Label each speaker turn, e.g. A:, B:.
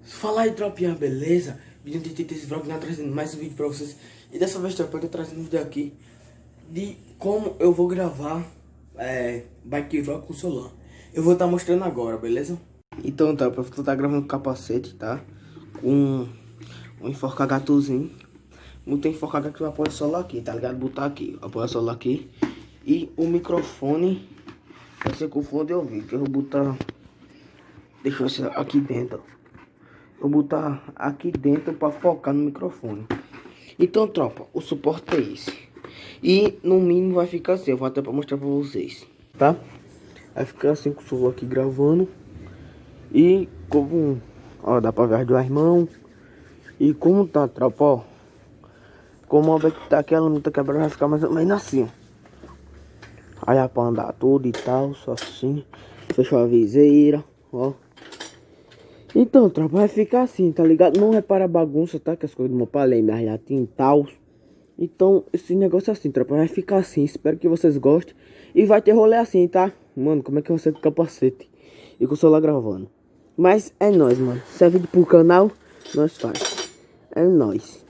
A: Fala aí, tropinha, beleza? Vídeo de esse vlog, trazendo mais um vídeo pra vocês. E dessa vez, tropa, eu tô trazendo um vídeo aqui de como eu vou gravar bike vlog com celular. Eu vou estar mostrando agora, beleza? Então, tropa, eu vou estar gravando com capacete, tá? Com um enforca gatozinho. Não tem enforca gato que vai apoiar o celular aqui, tá ligado? Botar aqui, apoiar o celular aqui. E o microfone vai ser com fone de ouvido, que eu vou botar... Deixa eu ver aqui dentro, ó. Vou botar aqui dentro para focar no microfone. Então, tropa, o suporte é esse. E no mínimo vai ficar assim. Eu vou até para mostrar para vocês, tá? Vai ficar assim com o celular aqui gravando. E como, ó, dá para ver as duas mãos. E como tá, tropa, ó. Como a que tá aqui, ela não tá quebrada, vai ficar mais ou menos assim, ó. Aí é pra andar tudo e tal, só assim. Fechou a viseira, ó. Então, tropa, vai ficar assim, tá ligado? Não repara a bagunça, tá? Que as coisas do meu pai, minha jatinha e tal. Então, esse negócio é assim, tropa, vai ficar assim. Espero que vocês gostem. E vai ter rolê assim, tá? Mano, como é que você com capacete e com o celular gravando? Mas é nóis, mano. Se é vídeo pro canal, nós faz. É nóis.